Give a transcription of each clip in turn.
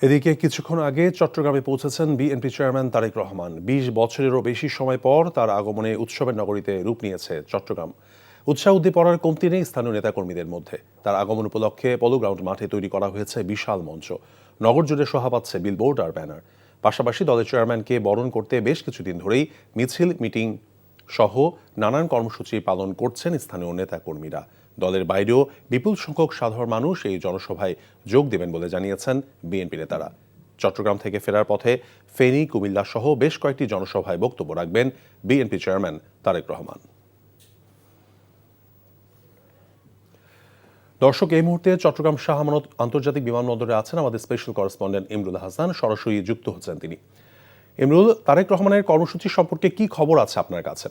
এদিকে কিছুক্ষণ আগে চট্টগ্রামে পৌঁছেছেন বিএনপি চেয়ারম্যান তারেক রহমান। ২০ বছরেরও বেশি সময় পর তার আগমনে উৎসবের নগরীতে রূপ নিয়েছে চট্টগ্রাম। উৎসাহ উদ্দীপনার কমতি নেই স্থানীয় নেতাকর্মীদের মধ্যে। তার আগমন উপলক্ষে পলো গ্রাউন্ড মাঠে তৈরি করা হয়েছে বিশাল মঞ্চ। নগর জুড়ে শোভা পাচ্ছে বিলবোর্ড আর ব্যানার। পাশাপাশি দলের চেয়ারম্যানকে বরণ করতে বেশ কিছুদিন ধরেই মিছিল, মিটিং সহ নানান কর্মসূচি পালন করছেন স্থানীয় নেতাকর্মীরা। দলের বাইরেও বিপুল সংখ্যক সাধারণ মানুষ এই জনসভায় যোগ দেবেন বলে জানিয়েছেন বিএনপি নেতারা। চট্টগ্রাম থেকে ফেরার পথে ফেনী, কুমিল্লা সহ বেশ কয়েকটি জনসভায় বক্তব্য রাখবেন বিএনপি চেয়ারম্যান তারেক রহমান। দর্শক, এই মুহূর্তে চট্টগ্রাম শাহ আমানত আন্তর্জাতিক বিমানবন্দরে আছেন আমাদের স্পেশাল করেসপন্ডেন্ট ইমরুল হাসান। সরাসরি যুক্ত হচ্ছেন তিনি। ইমরুল, তারেক রহমানের কর্মসূচি সম্পর্কে কি খবর আছে আপনার কাছে?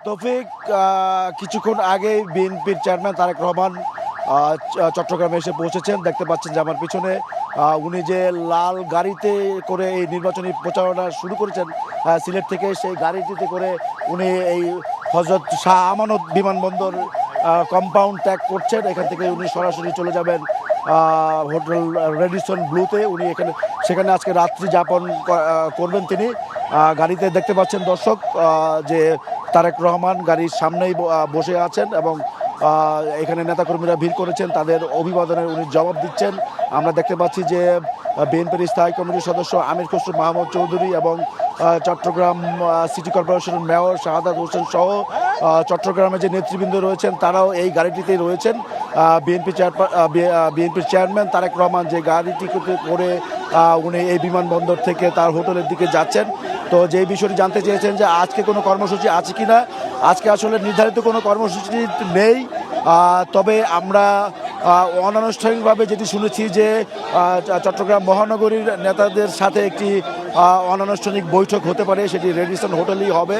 তৌফিক, কিছুক্ষণ আগেই বিএনপির চেয়ারম্যান তারেক রহমান চট্টগ্রামে এসে পৌঁছেছেন। দেখতে পাচ্ছেন যে আমার পিছনে উনি যে লাল গাড়িতে করে এই নির্বাচনী প্রচারণা শুরু করেছেন সিলেট থেকে, সেই গাড়িটিতে করে উনি এই হযরত শাহ আমানত বিমানবন্দর কম্পাউন্ড ত্যাগ করছেন। এখান থেকে উনি সরাসরি চলে যাবেন হোটেল রেডিসন ব্লুতে। উনি সেখানে আজকে রাত্রি যাপন করবেন তিনি। গাড়িতে দেখতে পাচ্ছেন দর্শক যে তারেক রহমান গাড়ির সামনেই বসে আছেন এবং এখানে নেতাকর্মীরা ভিড় করেছেন, তাদের অভিবাদনের উনি জবাব দিচ্ছেন। আমরা দেখতে পাচ্ছি যে বিএনপির স্থায়ী কমিটির সদস্য আমির খসরু মাহমুদ চৌধুরী এবং চট্টগ্রাম সিটি কর্পোরেশনের মেয়র শাহাদাত হোসেন সহ চট্টগ্রামে যে নেতৃবৃন্দ রয়েছেন তারাও এই গাড়িটিতেই রয়েছেন। বিএনপির চেয়ারম্যান তারেক রহমান যে গাড়িটি করে উনি এই বিমানবন্দর থেকে তার হোটেলের দিকে যাচ্ছেন। তো যে বিষয়টি জানতে চেয়েছেন যে আজকে কোনো কর্মসূচি আছে কি না, আজকে আসলে নির্ধারিত কোনো কর্মসূচি নেই। তবে আমরা অনানুষ্ঠানিকভাবে যেটি শুনেছি যে চট্টগ্রাম মহানগরীর নেতাদের সাথে একটি অনানুষ্ঠানিক বৈঠক হতে পারে, সেটি রেডিসন হোটেলেই হবে।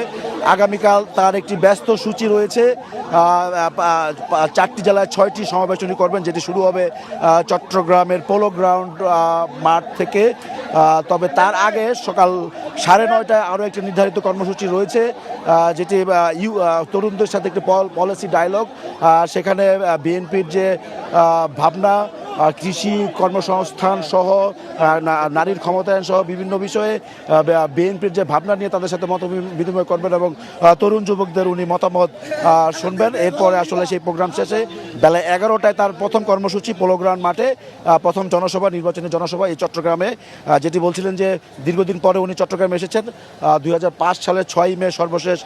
আগামীকাল তার একটি ব্যস্ত সূচি রয়েছে। 4টি জেলায় 6টি সমাবেশ উনি করবেন, যেটি শুরু হবে চট্টগ্রামের পোলো গ্রাউন্ড মাঠ থেকে। তবে তার আগে সকাল 9:30টায় আরও একটি নির্ধারিত কর্মসূচি রয়েছে, যেটি তরুণদের সাথে একটি পলিসি ডায়ালগ। সেখানে বিএনপির যে ভাবনা কৃষি, কর্মসংস্থান সহ নারীর ক্ষমতায়ন সহ বিভিন্ন বিষয়ে বিএনপির যে ভাবনা নিয়ে তাদের সাথে মত বিনিময় করবেন এবং তরুণ যুবকদের উনি মতামত শুনবেন। এরপরে আসলে সেই প্রোগ্রাম শেষে বেলা 11টায় তার প্রথম কর্মসূচি পোলো গ্রাউন্ড মাঠে, প্রথম জনসভা, নির্বাচনী জনসভা এই চট্টগ্রামে। যেটি বলছিলেন যে দীর্ঘদিন পরে উনি চট্টগ্রামে এসেছেন। 2005 সালের 6ই মে সর্বশেষ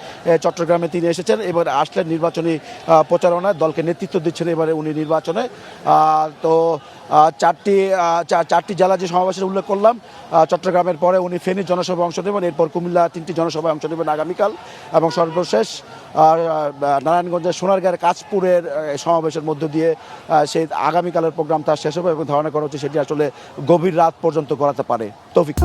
চট্টগ্রামে তিনি এসেছেন। এবার আসলেন নির্বাচনী প্রচারণায়, দলকে নেতৃত্ব দিচ্ছেন এবারে উনি নির্বাচনে। তো 4টি জেলা যে সমাবেশের উল্লেখ করলাম, চট্টগ্রামের পরে উনি ফেনীর জনসভায় অংশ নেবেন, এরপর কুমিল্লা 3টি জনসভায় অংশ নেবেন আগামীকাল, এবং সর্বশেষ নারায়ণগঞ্জের সোনারগাঁয়ের কাঁচপুরের সমাবেশের মধ্য দিয়ে সেই আগামীকালের প্রোগ্রাম তার শেষ হবে এবং ধারণা করা হচ্ছে সেটি আসলে গভীর রাত পর্যন্ত করাতে পারে। তৌফিক।